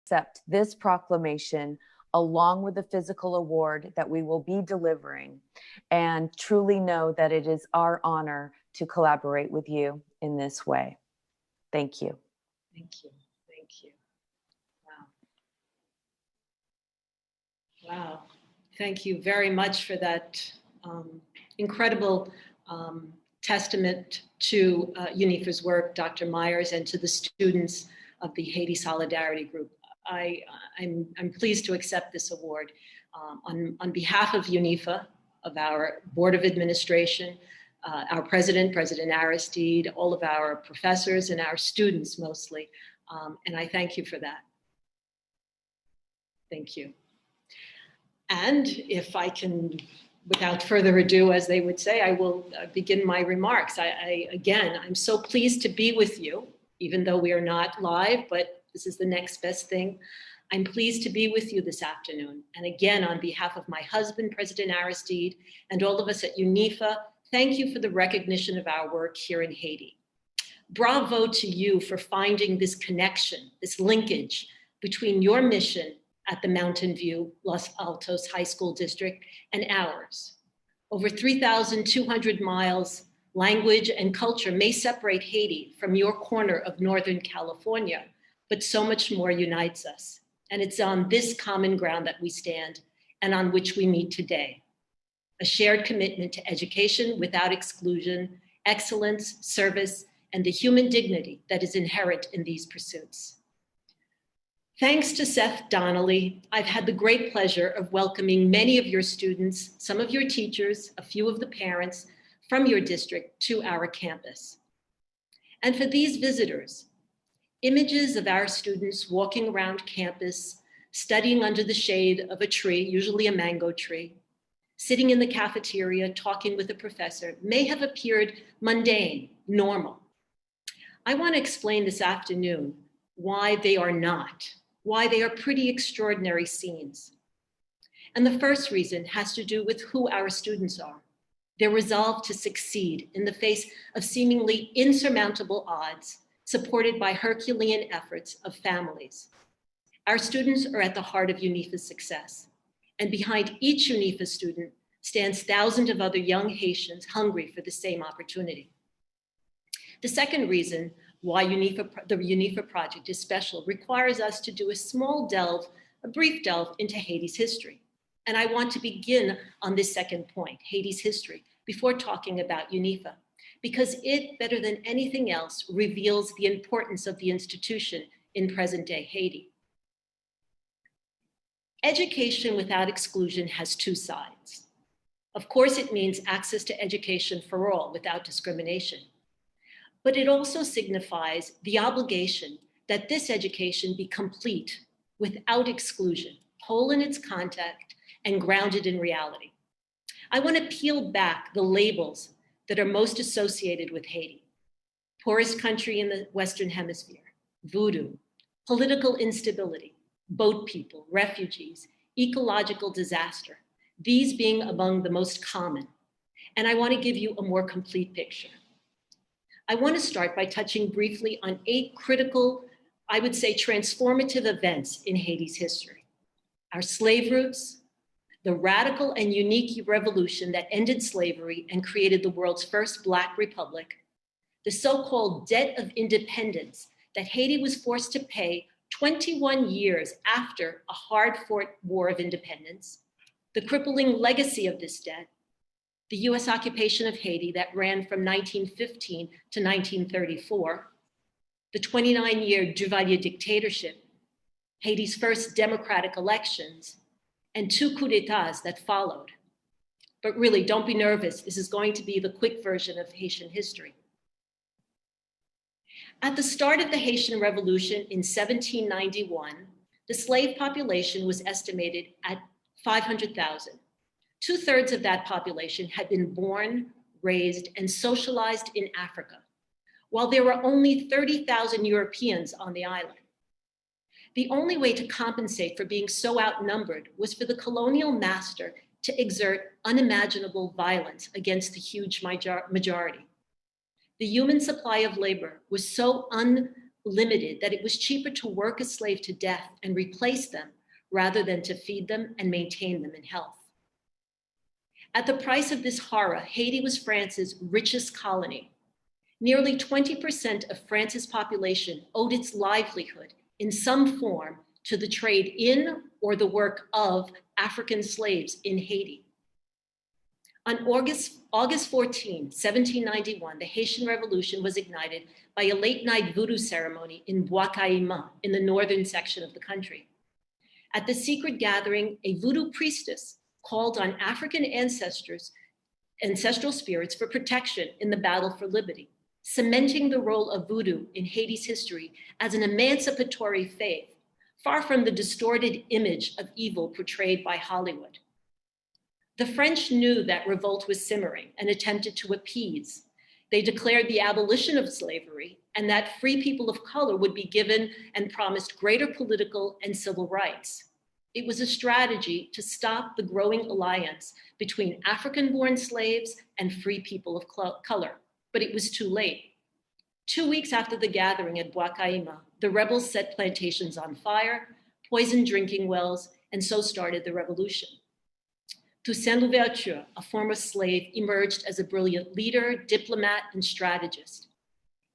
Accept this proclamation along with the physical award that we will be delivering, and truly know that it is our honor to collaborate with you in this way. Thank you. Thank you. Thank you. Wow. Wow. Thank you very much for that incredible testament to UNIFA's work, Dr. Myers, and to the students of the Haiti Solidarity Group. I'm pleased to accept this award on behalf of UNIFA, of our Board of Administration, our President Aristide, all of our professors and our students mostly, and I thank you for that. Thank you. And if I can, without further ado, as they would say, I will begin my remarks. Again, I'm so pleased to be with you, even though we are not live, but this is the next best thing. I'm pleased to be with you this afternoon. And again, on behalf of my husband, President Aristide, and all of us at UNIFA, thank you for the recognition of our work here in Haiti. Bravo to you for finding this connection, this linkage between your mission at the Mountain View Los Altos High School District and ours. Over 3,200 miles, language and culture may separate Haiti from your corner of Northern California, but so much more unites us. And it's on this common ground that we stand and on which we meet today. A shared commitment to education without exclusion, excellence, service, and the human dignity that is inherent in these pursuits. Thanks to Seth Donnelly, I've had the great pleasure of welcoming many of your students, some of your teachers, a few of the parents from your district to our campus. And for these visitors, images of our students walking around campus, studying under the shade of a tree, usually a mango tree, sitting in the cafeteria, talking with a professor, may have appeared mundane, normal. I want to explain this afternoon why they are not, why they are pretty extraordinary scenes. And the first reason has to do with who our students are, their resolve to succeed in the face of seemingly insurmountable odds, supported by Herculean efforts of families. Our students are at the heart of UNIFA's success, and behind each UNIFA student stands thousands of other young Haitians hungry for the same opportunity. The second reason why the UNIFA project is special requires us to do a brief delve into Haiti's history. And I want to begin on this second point, Haiti's history, before talking about UNIFA, because it, better than anything else, reveals the importance of the institution in present-day Haiti. Education without exclusion has two sides. Of course, it means access to education for all without discrimination. But it also signifies the obligation that this education be complete without exclusion, whole in its content and grounded in reality. I want to peel back the labels that are most associated with Haiti. Poorest country in the Western Hemisphere, voodoo, political instability, boat people, refugees, ecological disaster, these being among the most common. And I want to give you a more complete picture. I want to start by touching briefly on 8 critical, I would say, transformative events in Haiti's history. Our slave routes, the radical and unique revolution that ended slavery and created the world's first Black republic, the so-called debt of independence that Haiti was forced to pay 21 years after a hard-fought war of independence, the crippling legacy of this debt, the US occupation of Haiti that ran from 1915 to 1934, the 29-year Duvalier dictatorship, Haiti's first democratic elections, and 2 coups d'etats that followed. But really, don't be nervous. This is going to be the quick version of Haitian history. At the start of the Haitian Revolution in 1791, the slave population was estimated at 500,000. 2/3 of that population had been born, raised, and socialized in Africa, while there were only 30,000 Europeans on the island. The only way to compensate for being so outnumbered was for the colonial master to exert unimaginable violence against the huge majority. The human supply of labor was so unlimited that it was cheaper to work a slave to death and replace them rather than to feed them and maintain them in health. At the price of this horror, Haiti was France's richest colony. Nearly 20% of France's population owed its livelihood in some form to the trade in or the work of African slaves in Haiti. On August 14, 1791, the Haitian Revolution was ignited by a late-night voodoo ceremony in Bois Caïman in the northern section of the country. At the secret gathering, a voodoo priestess called on African ancestral spirits for protection in the battle for liberty, cementing the role of voodoo in Haiti's history as an emancipatory faith, far from the distorted image of evil portrayed by Hollywood. The French knew that revolt was simmering and attempted to appease. They declared the abolition of slavery and that free people of color would be given and promised greater political and civil rights. It was a strategy to stop the growing alliance between African-born slaves and free people of color, but it was too late. 2 weeks after the gathering at Bois Caïman, the rebels set plantations on fire, poisoned drinking wells, and so started the revolution. Toussaint Louverture, a former slave, emerged as a brilliant leader, diplomat, and strategist.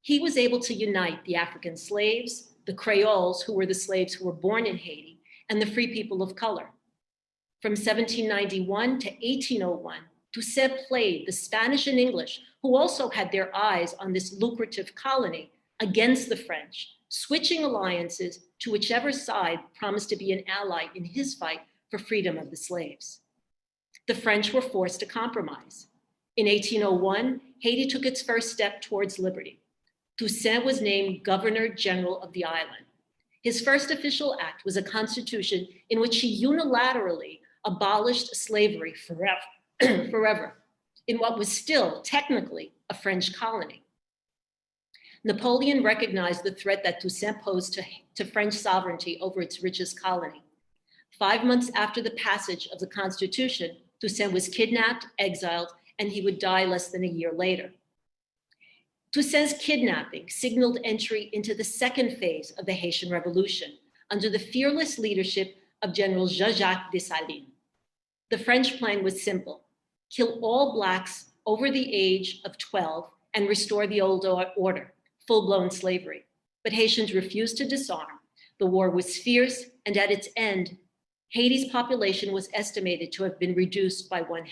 He was able to unite the African slaves, the Creoles, who were the slaves who were born in Haiti, and the free people of color. From 1791 to 1801, Toussaint played the Spanish and English, who also had their eyes on this lucrative colony, against the French, switching alliances to whichever side promised to be an ally in his fight for freedom of the slaves. The French were forced to compromise. In 1801, Haiti took its first step towards liberty. Toussaint was named Governor General of the island. His first official act was a constitution in which he unilaterally abolished slavery forever, in what was still technically a French colony. Napoleon recognized the threat that Toussaint posed to French sovereignty over its richest colony. 5 months after the passage of the Constitution, Toussaint was kidnapped, exiled, and he would die less than a year later. Toussaint's kidnapping signaled entry into the second phase of the Haitian Revolution under the fearless leadership of General Jean-Jacques Dessalines. The French plan was simple: kill all Blacks over the age of 12 and restore the old order, full-blown slavery. But Haitians refused to disarm. The war was fierce, and at its end, Haiti's population was estimated to have been reduced by 1/2.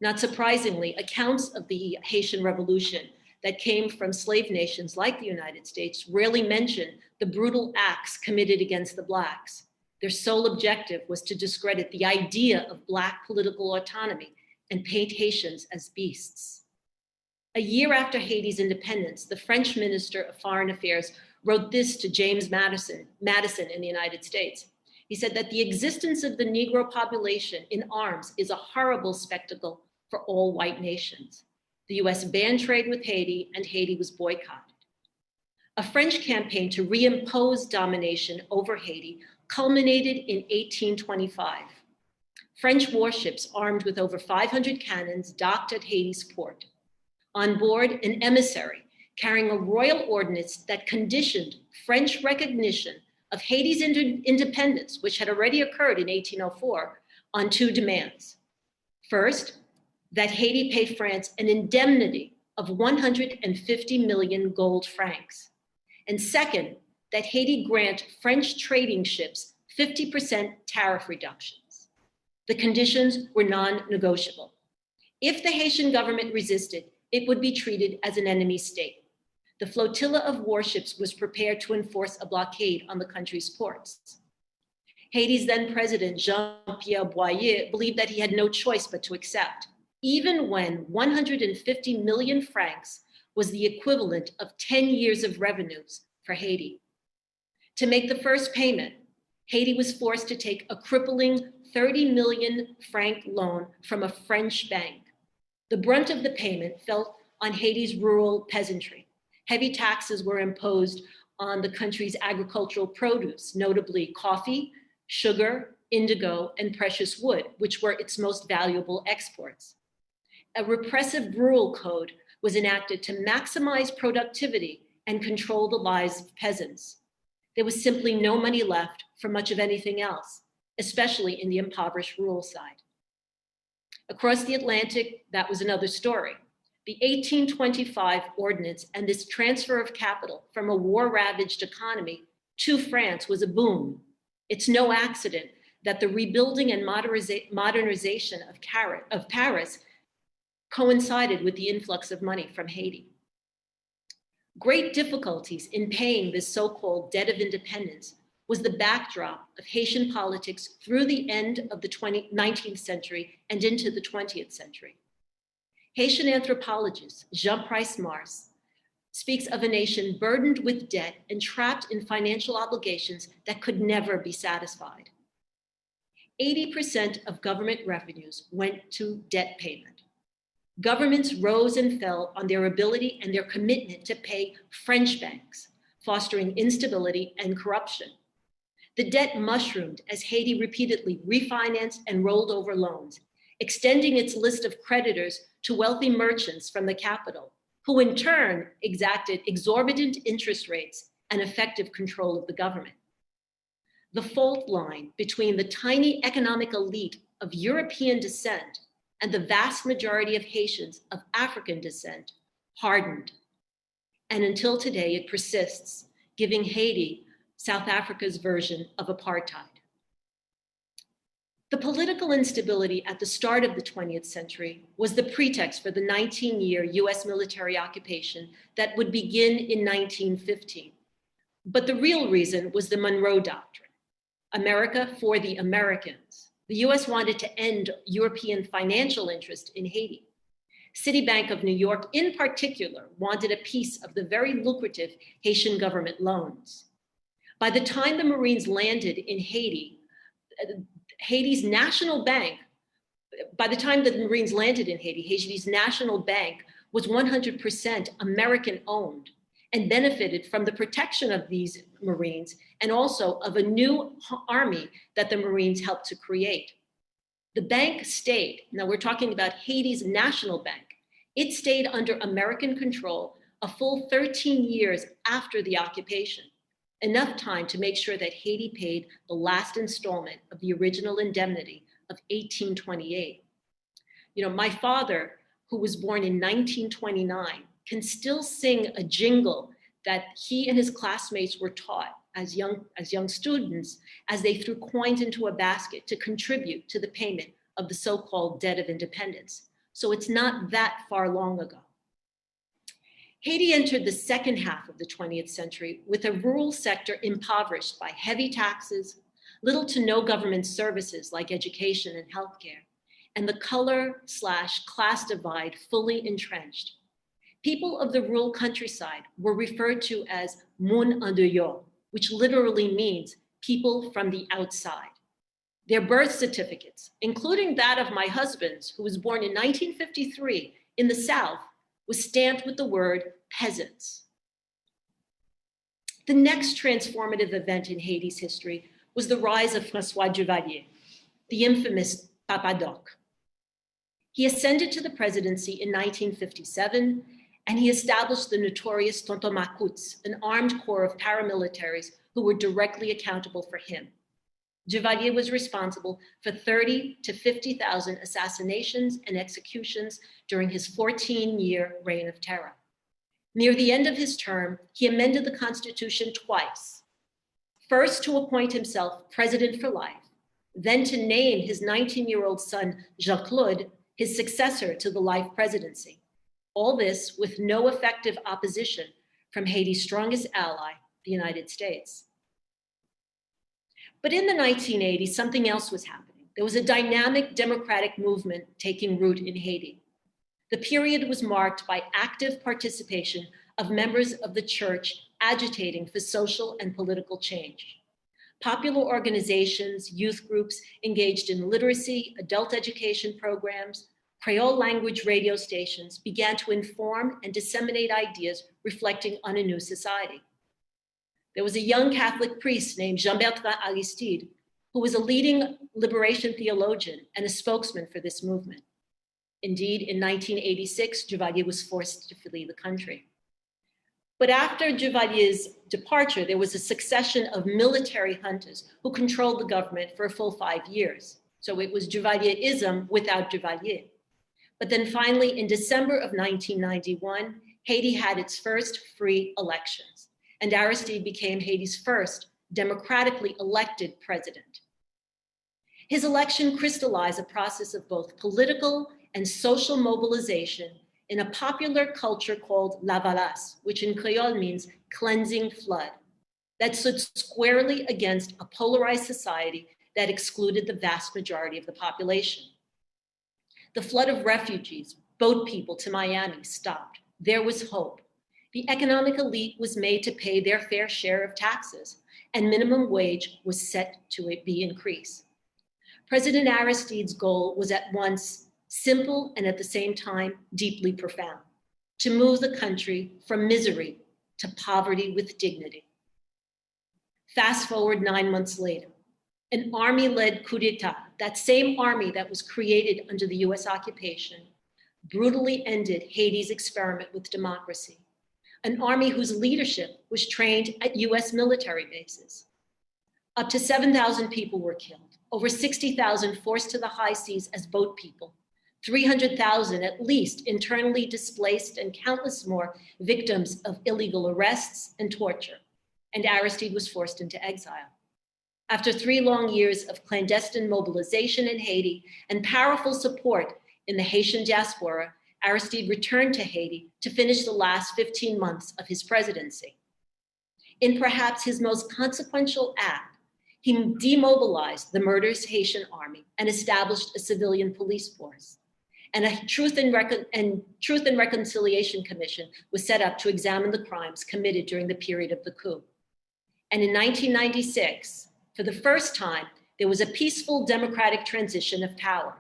Not surprisingly, accounts of the Haitian Revolution that came from slave nations like the United States rarely mention the brutal acts committed against the Blacks. Their sole objective was to discredit the idea of Black political autonomy and paint Haitians as beasts. A year after Haiti's independence, the French Minister of Foreign Affairs wrote this to James Madison in the United States. He said that the existence of the Negro population in arms is a horrible spectacle for all white nations. The US banned trade with Haiti, and Haiti was boycotted. A French campaign to reimpose domination over Haiti culminated in 1825. French warships armed with over 500 cannons docked at Haiti's port. On board, an emissary carrying a royal ordinance that conditioned French recognition of Haiti's independence, which had already occurred in 1804, on 2 demands. First, that Haiti pay France an indemnity of 150 million gold francs. And second, that Haiti grant French trading ships 50% tariff reductions. The conditions were non-negotiable. If the Haitian government resisted, it would be treated as an enemy state. The flotilla of warships was prepared to enforce a blockade on the country's ports. Haiti's then president, Jean-Pierre Boyer, believed that he had no choice but to accept, even when 150 million francs was the equivalent of 10 years of revenues for Haiti. To make the first payment, Haiti was forced to take a crippling 30 million franc loan from a French bank. The brunt of the payment fell on Haiti's rural peasantry. Heavy taxes were imposed on the country's agricultural produce, notably coffee, sugar, indigo, and precious wood, which were its most valuable exports. A repressive rural code was enacted to maximize productivity and control the lives of peasants. There was simply no money left for much of anything else, especially in the impoverished rural side. Across the Atlantic, that was another story. The 1825 ordinance and this transfer of capital from a war-ravaged economy to France was a boom. It's no accident that the rebuilding and modernization of Paris coincided with the influx of money from Haiti. Great difficulties in paying this so-called debt of independence was the backdrop of Haitian politics through the end of the 19th century and into the 20th century. Haitian anthropologist Jean Price Mars speaks of a nation burdened with debt and trapped in financial obligations that could never be satisfied. 80% of government revenues went to debt payment. Governments rose and fell on their ability and their commitment to pay French banks, fostering instability and corruption. The debt mushroomed as Haiti repeatedly refinanced and rolled over loans, extending its list of creditors to wealthy merchants from the capital, who in turn exacted exorbitant interest rates and effective control of the government. The fault line between the tiny economic elite of European descent and the vast majority of Haitians of African descent hardened. And until today, it persists, giving Haiti South Africa's version of apartheid. The political instability at the start of the 20th century was the pretext for the 19-year US military occupation that would begin in 1915. But the real reason was the Monroe Doctrine, America for the Americans. The US wanted to end European financial interest in Haiti. Citibank of New York in particular wanted a piece of the very lucrative Haitian government loans. By the time the Marines landed in Haiti, Haiti's national bank was 100% American owned and benefited from the protection of these Marines and also of a new army that the Marines helped to create. The bank stayed, now we're talking about Haiti's national bank, it stayed under American control a full 13 years after the occupation, enough time to make sure that Haiti paid the last installment of the original indemnity of 1828. My father, who was born in 1929, can still sing a jingle that he and his classmates were taught as young students as they threw coins into a basket to contribute to the payment of the so-called debt of independence. So it's not that far long ago. Haiti entered the second half of the 20th century with a rural sector impoverished by heavy taxes, little to no government services like education and healthcare, and the color/class divide fully entrenched. People of the rural countryside were referred to as moun en dehors, which literally means people from the outside. Their birth certificates, including that of my husband's, who was born in 1953 in the South, was stamped with the word peasants. The next transformative event in Haiti's history was the rise of Francois, the infamous Papa Doc. He ascended to the presidency in 1957, and he established the notorious Tonton Macoutes, an armed corps of paramilitaries who were directly accountable for him. Giovanni was responsible for 30 to 50,000 assassinations and executions during his 14-year reign of terror. Near the end of his term, he amended the Constitution twice. First, to appoint himself president for life, then to name his 19-year-old son, Jean-Claude, his successor to the life presidency. All this with no effective opposition from Haiti's strongest ally, the United States. But in the 1980s, something else was happening. There was a dynamic democratic movement taking root in Haiti. The period was marked by active participation of members of the church agitating for social and political change. Popular organizations, youth groups engaged in literacy, adult education programs, Creole language radio stations began to inform and disseminate ideas reflecting on a new society. There was a young Catholic priest named Jean-Bertrand Aristide who was a leading liberation theologian and a spokesman for this movement. Indeed, in 1986, Giovanni was forced to flee the country. But after Giovanni's departure, there was a succession of military juntas who controlled the government for a full 5 years. So it was Giovanniism without Giovanni. But then finally, in December of 1991, Haiti had its first free elections, and Aristide became Haiti's first democratically elected president. His election crystallized a process of both political and social mobilization in a popular culture called la valasse, which in Creole means cleansing flood, that stood squarely against a polarized society that excluded the vast majority of the population. The flood of refugees, boat people to Miami stopped. There was hope. The economic elite was made to pay their fair share of taxes, and minimum wage was set to be increased. President Aristide's goal was at once simple and at the same time deeply profound: to move the country from misery to poverty with dignity. Fast forward 9 months later, an army-led coup d'etat, that same army that was created under the US occupation, brutally ended Haiti's experiment with democracy, an army whose leadership was trained at US military bases. Up to 7,000 people were killed, over 60,000 forced to the high seas as boat people, 300,000 at least internally displaced, and countless more victims of illegal arrests and torture. And Aristide was forced into exile. After 3 long years of clandestine mobilization in Haiti and powerful support in the Haitian diaspora, Aristide returned to Haiti to finish the last 15 months of his presidency. In perhaps his most consequential act, he demobilized the murderous Haitian army and established a civilian police force. And a Truth and Reconciliation Commission was set up to examine the crimes committed during the period of the coup. And in 1996, for the first time, there was a peaceful democratic transition of power.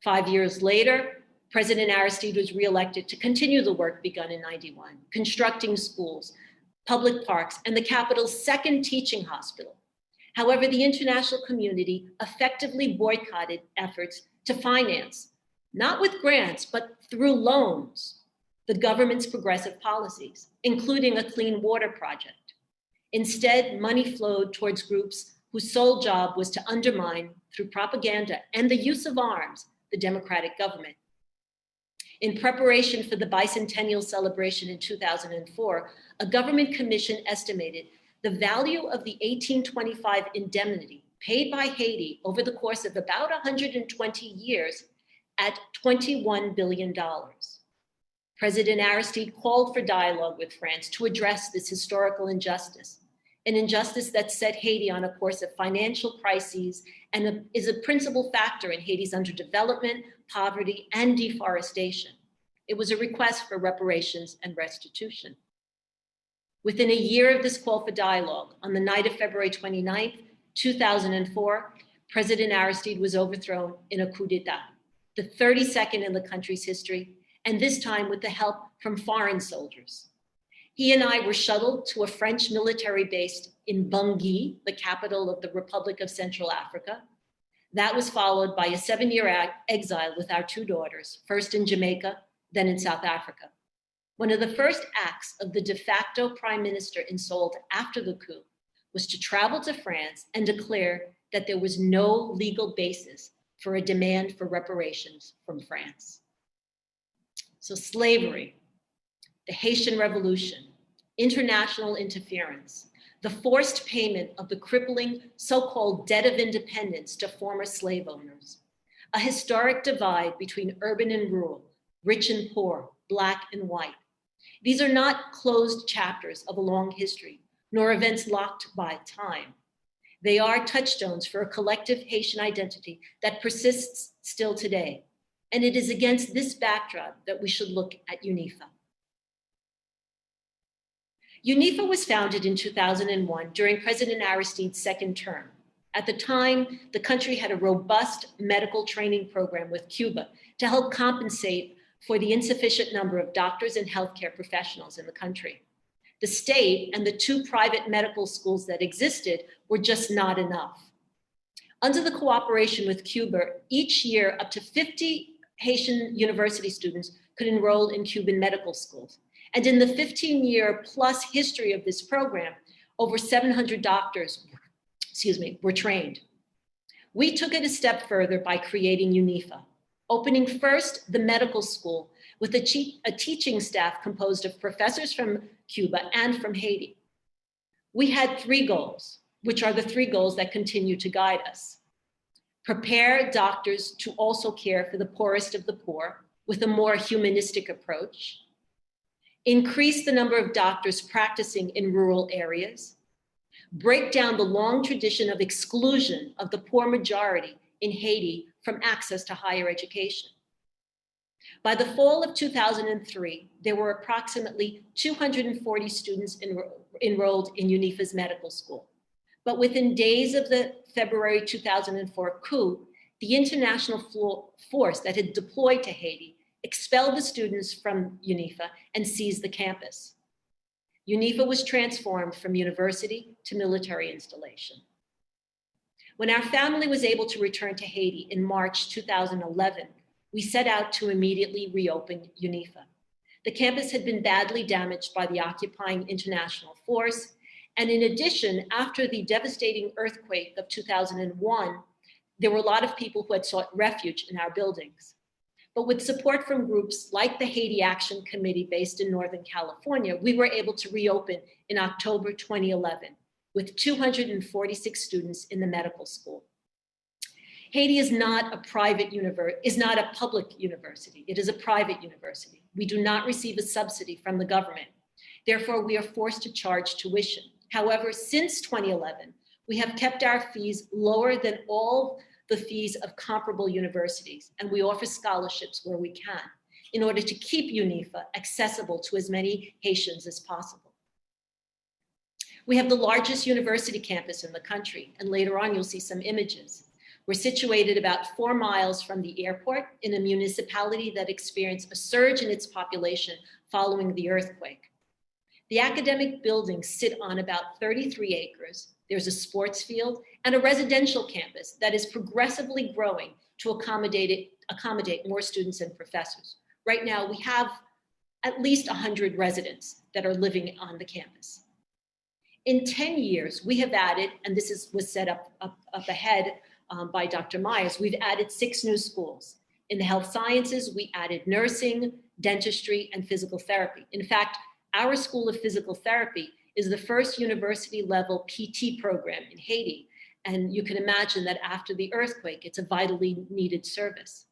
5 years later, President Aristide was reelected to continue the work begun in 91, constructing schools, public parks, and the capital's second teaching hospital. However, the international community effectively boycotted efforts to finance, not with grants, but through loans, the government's progressive policies, including a clean water project. Instead, money flowed towards groups whose sole job was to undermine, through propaganda and the use of arms, the democratic government. In preparation for the bicentennial celebration in 2004, a government commission estimated the value of the 1825 indemnity paid by Haiti over the course of about 120 years at $21 billion. President Aristide called for dialogue with France to address this historical injustice, an injustice that set Haiti on a course of financial crises and is a principal factor in Haiti's underdevelopment, poverty, and deforestation. It was a request for reparations and restitution. Within a year of this call for dialogue, on the night of February 29th, 2004, President Aristide was overthrown in a coup d'etat, the 32nd in the country's history, and this time with the help from foreign soldiers. He and I were shuttled to a French military base in Bangui, the capital of the Republic of Central Africa. That was followed by a 7-year exile with our 2 daughters, first in Jamaica, then in South Africa. One of the first acts of the de facto prime minister installed after the coup was to travel to France and declare that there was no legal basis for a demand for reparations from France. So slavery, the Haitian Revolution, international interference, the forced payment of the crippling so-called debt of independence to former slave owners, a historic divide between urban and rural, rich and poor, Black and white. These are not closed chapters of a long history, nor events locked by time. They are touchstones for a collective Haitian identity that persists still today. And it is against this backdrop that we should look at UNIFA. UNIFA was founded in 2001 during President Aristide's second term. At the time, the country had a robust medical training program with Cuba to help compensate for the insufficient number of doctors and healthcare professionals in the country. The state and the 2 private medical schools that existed were just not enough. Under the cooperation with Cuba, each year up to 50 Haitian university students could enroll in Cuban medical schools. And in the 15-year plus history of this program, over 700 doctors, were trained. We took it a step further by creating UNIFA, opening first the medical school with a teaching staff composed of professors from Cuba and from Haiti. We had 3 goals, which are the 3 goals that continue to guide us. Prepare doctors to also care for the poorest of the poor with a more humanistic approach. Increase the number of doctors practicing in rural areas. Break down the long tradition of exclusion of the poor majority in Haiti from access to higher education. By the fall of 2003, there were approximately 240 students enrolled in UNIFA's medical school. But within days of the February 2004 coup, the international force that had deployed to Haiti expelled the students from UNIFA and seized the campus. UNIFA was transformed from university to military installation. When our family was able to return to Haiti in March 2011, we set out to immediately reopen UNIFA. The campus had been badly damaged by the occupying international force, and in addition, after the devastating earthquake of 2001, there were a lot of people who had sought refuge in our buildings. But with support from groups like the Haiti Action Committee based in Northern California, we were able to reopen in October 2011 with 246 students in the medical school. Haiti is not a public university. It is a private university. We do not receive a subsidy from the government. Therefore, we are forced to charge tuition. However, since 2011, we have kept our fees lower than all the fees of comparable universities, and we offer scholarships where we can in order to keep UNIFA accessible to as many Haitians as possible. We have the largest university campus in the country, and later on you'll see some images. We're situated about 4 miles from the airport in a municipality that experienced a surge in its population following the earthquake. The academic buildings sit on about 33 acres. There's a sports field and a residential campus that is progressively growing to accommodate more students and professors. Right now, we have at least 100 residents that are living on the campus. In 10 years, we have added, and this was set up ahead by Dr. Myers, we've added 6 new schools. In the health sciences, we added nursing, dentistry, and physical therapy. In fact, our School of Physical Therapy is the first university-level PT program in Haiti. And you can imagine that after the earthquake, it's a vitally needed service.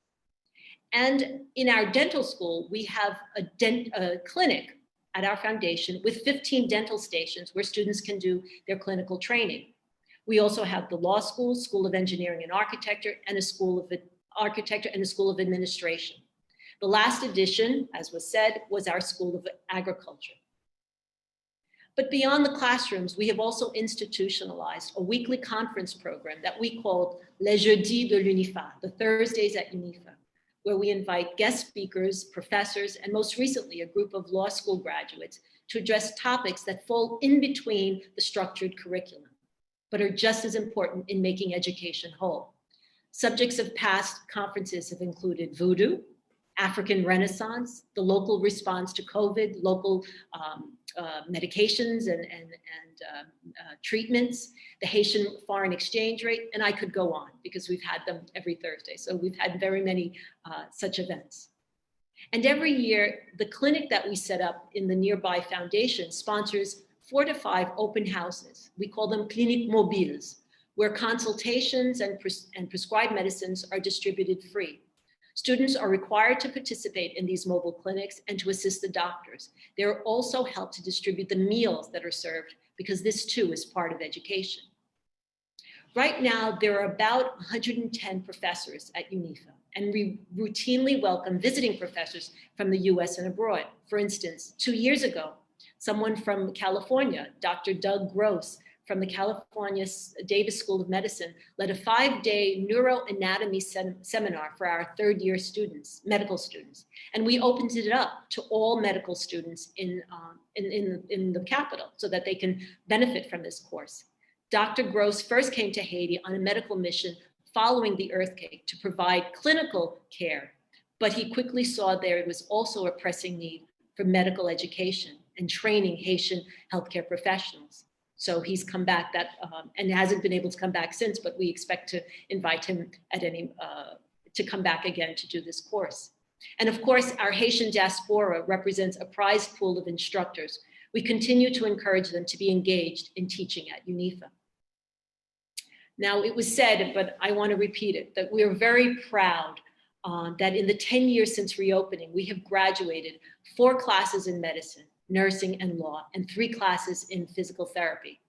And in our dental school, we have a clinic at our foundation with 15 dental stations where students can do their clinical training. We also have the law school, School of Engineering and Architecture, and a School of Architecture and a School of Administration. The last addition, as was said, was our School of Agriculture. But beyond the classrooms, we have also institutionalized a weekly conference program that we called Les Jeudis de l'UNIFA, the Thursdays at UNIFA, where we invite guest speakers, professors, and most recently, a group of law school graduates to address topics that fall in between the structured curriculum, but are just as important in making education whole. Subjects of past conferences have included voodoo, African Renaissance, the local response to COVID, local medications and treatments, the Haitian foreign exchange rate, and I could go on because we've had them every Thursday. So we've had very many such events. And every year, the clinic that we set up in the nearby foundation sponsors 4 to 5 open houses. We call them cliniques mobiles, where consultations and prescribed medicines are distributed free. Students are required to participate in these mobile clinics and to assist the doctors. They are also helped to distribute the meals that are served because this too is part of education. Right now, there are about 110 professors at UNIFA, and we routinely welcome visiting professors from the US and abroad. For instance, 2 years ago, someone from California, Dr. Doug Gross, from the California Davis School of Medicine, led a 5-day neuroanatomy seminar for our 3rd-year students, medical students. And we opened it up to all medical students in the capital so that they can benefit from this course. Dr. Gross first came to Haiti on a medical mission following the earthquake to provide clinical care, but he quickly saw there was also a pressing need for medical education and training Haitian healthcare professionals. So he's come back and hasn't been able to come back since, but we expect to invite him to come back again to do this course. And of course, our Haitian diaspora represents a prize pool of instructors. We continue to encourage them to be engaged in teaching at UNIFA. Now, it was said, but I want to repeat it, that we are very proud that in the 10 years since reopening, we have graduated 4 classes in medicine, nursing, and law, and 3 classes in physical therapy.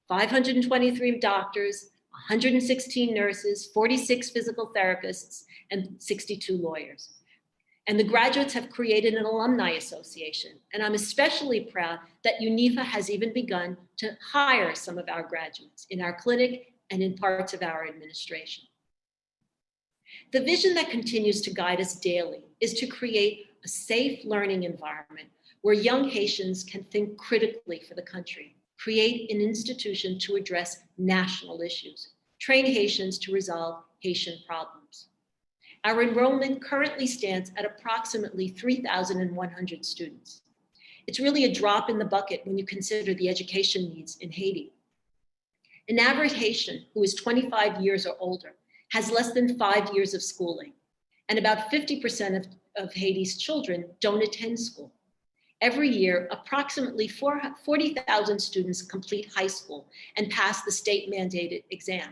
523 doctors, 116 nurses, 46 physical therapists, and 62 lawyers. And the graduates have created an alumni association. And I'm especially proud that UNIFA has even begun to hire some of our graduates in our clinic and in parts of our administration. The vision that continues to guide us daily is to create a safe learning environment where young Haitians can think critically for the country, create an institution to address national issues, train Haitians to resolve Haitian problems. Our enrollment currently stands at approximately 3,100 students. It's really a drop in the bucket when you consider the education needs in Haiti. An average Haitian who is 25 years or older has less than 5 years of schooling, and about 50% of Haiti's children don't attend school. Every year, approximately 40,000 students complete high school and pass the state-mandated exam,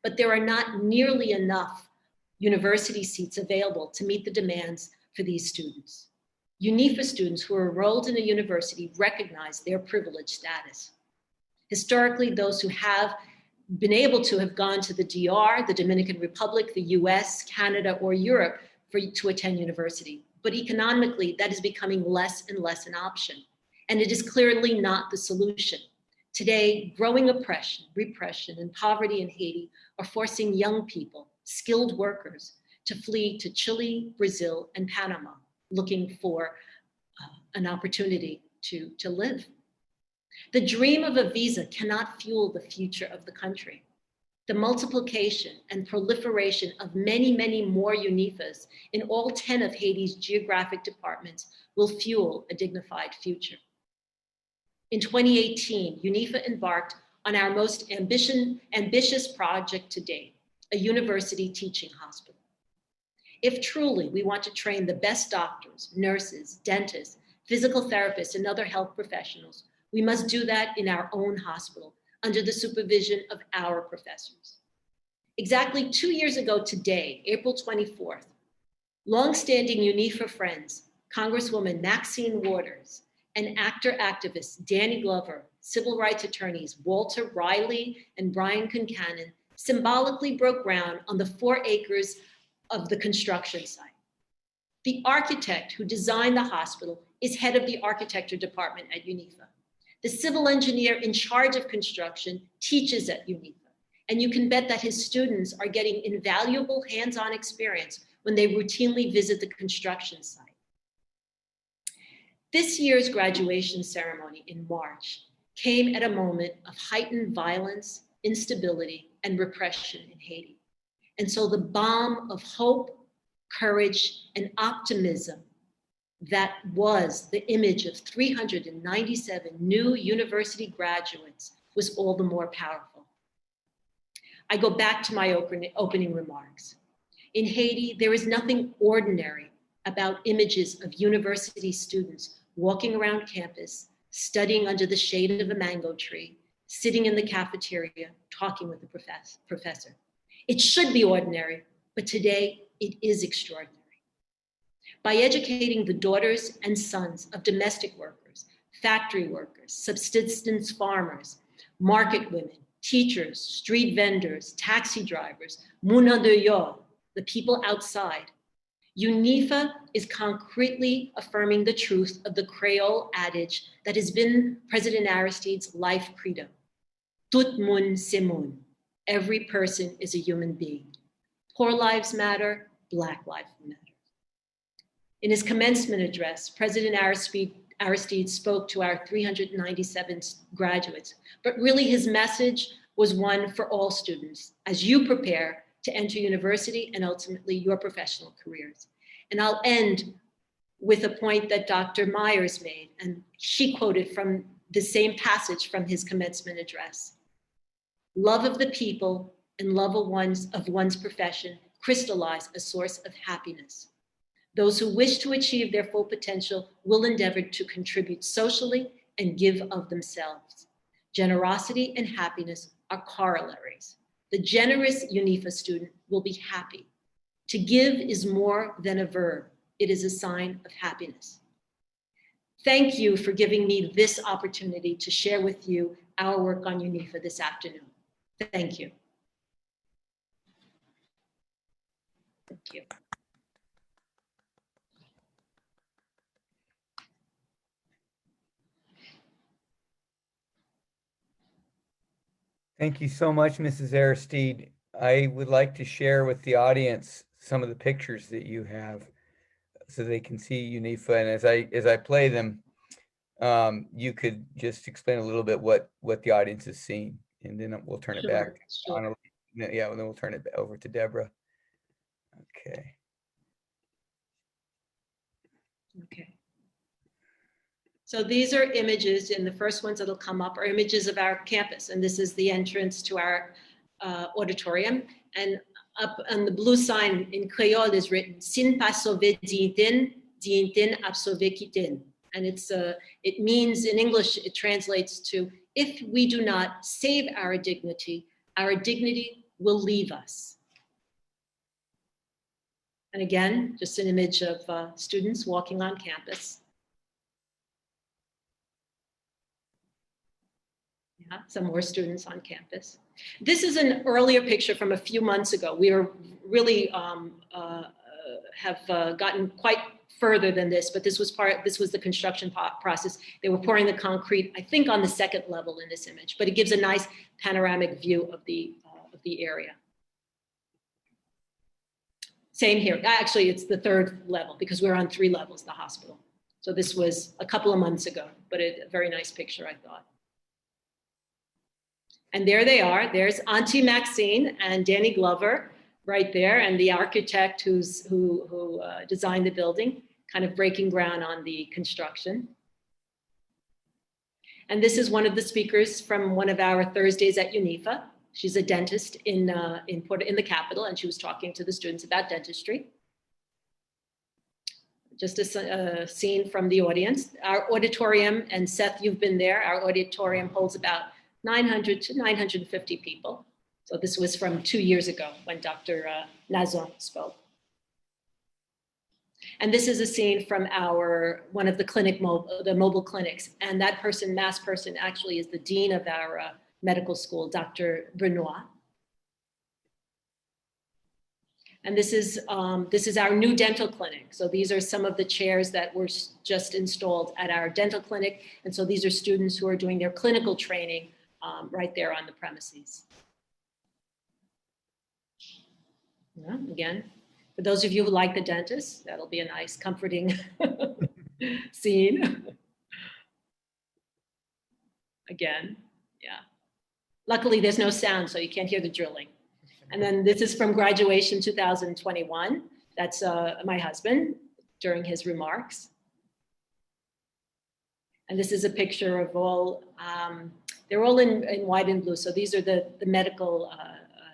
but there are not nearly enough university seats available to meet the demands for these students. UNIFA students who are enrolled in a university recognize their privileged status. Historically, those who have been able to have gone to the DR, the Dominican Republic, the US, Canada, or Europe to attend university. But economically, that is becoming less and less an option. And it is clearly not the solution. Today, growing oppression, repression, and poverty in Haiti are forcing young people, skilled workers, to flee to Chile, Brazil, and Panama, looking for an opportunity to live. The dream of a visa cannot fuel the future of the country. The multiplication and proliferation of many, many more UNIFAs in all 10 of Haiti's geographic departments will fuel a dignified future. In 2018, UNIFA embarked on our most ambitious project to date, a university teaching hospital. If truly we want to train the best doctors, nurses, dentists, physical therapists, and other health professionals, we must do that in our own hospital under the supervision of our professors. Exactly 2 years ago today, April 24th, longstanding UNIFA friends, Congresswoman Maxine Waters, and actor-activists Danny Glover, civil rights attorneys Walter Riley and Brian Concannon symbolically broke ground on the 4 acres of the construction site. The architect who designed the hospital is head of the architecture department at UNIFA. The civil engineer in charge of construction teaches at UNIFA, and you can bet that his students are getting invaluable hands-on experience when they routinely visit the construction site. This year's graduation ceremony in March came at a moment of heightened violence, instability, and repression in Haiti. And so the balm of hope, courage, and optimism that was the image of 397 new university graduates was all the more powerful. I go back to my opening remarks. In Haiti, there is nothing ordinary about images of university students walking around campus, studying under the shade of a mango tree, sitting in the cafeteria, talking with the professor. It should be ordinary, but today it is extraordinary. By educating the daughters and sons of domestic workers, factory workers, subsistence farmers, market women, teachers, street vendors, taxi drivers, Mouna de Yo, the people outside, UNIFA is concretely affirming the truth of the Creole adage that has been President Aristide's life credo. Tout moun c'est moun. Every person is a human being. Poor lives matter, Black lives matter. In his commencement address, President Aristide spoke to our 397 graduates, but really his message was one for all students as you prepare to enter university and ultimately your professional careers. And I'll end with a point that Dr. Myers made, and she quoted from the same passage from his commencement address. Love of the people and love of one's profession crystallize a source of happiness. Those who wish to achieve their full potential will endeavor to contribute socially and give of themselves. Generosity and happiness are corollaries. The generous unifa student will be happy. To give is more than a verb. It is a sign of happiness. Thank you for giving me this opportunity to share with you our work on unifa this afternoon. Thank you. Thank you. Thank you so much, Mrs. Aristide. I would like to share with the audience some of the pictures that you have so they can see unifa. And as I play them, you could just explain a little bit what the audience is seeing, and then we'll turn it back on. Yeah, and then we'll turn it over to Deborah. Okay. Okay. So these are images, and the first ones that'll come up are images of our campus. And this is the entrance to our auditorium. And up on the blue sign in Creole is written, Sin pas sauvé diintin, diintin ab sauvé quitin. And it means, in English, it translates to, if we do not save our dignity will leave us. And again, just an image of students walking on campus. Yeah, some more students on campus. This is an earlier picture from a few months ago. We are really have gotten quite further than this, but this was the construction process. They were pouring the concrete, I think, on the second level in this image, but it gives a nice panoramic view of the area. Same here. Actually, it's the third level because we're on 3 levels, the hospital. So this was a couple of months ago, but a very nice picture, I thought. And there they are. There's Auntie Maxine and Danny Glover right there, and the architect who designed the building, kind of breaking ground on the construction. And this is one of the speakers from one of our Thursdays at unifa. She's a dentist in the capital, and she was talking to the students about dentistry. Just a scene from the audience. Our auditorium, and Seth, you've been there, our auditorium holds about 900 to 950 people. So this was from 2 years ago when Dr. Nazon spoke. And this is a scene from one of the mobile clinics. And that mass person actually is the dean of our medical school, Dr. Benoit. And this is our new dental clinic. So these are some of the chairs that were just installed at our dental clinic. And so these are students who are doing their clinical training right there on the premises. Yeah, again, for those of you who like the dentist, that'll be a nice, comforting scene. Again, yeah. Luckily, there's no sound, so you can't hear the drilling. And then this is from graduation 2021. That's my husband during his remarks. And this is a picture of all, they're all in white and blue. So these are the medical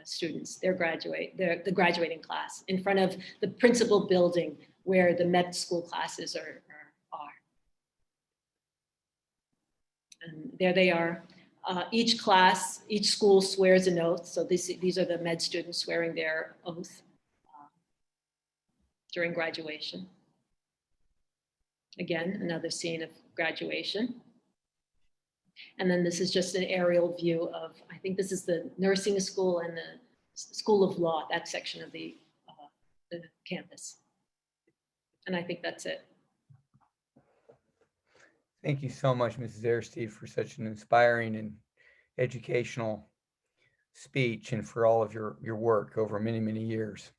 students, the graduating class in front of the principal building where the med school classes are. And there they are. Each class, each school swears an oath. So these are the med students swearing their oath during graduation. Again, another scene of graduation. And then this is just an aerial view of, I think this is the nursing school and the School of Law, that section of the campus. And I think that's it. Thank you so much, Mrs. Aristide, for such an inspiring and educational speech and for all of your work over many, many years.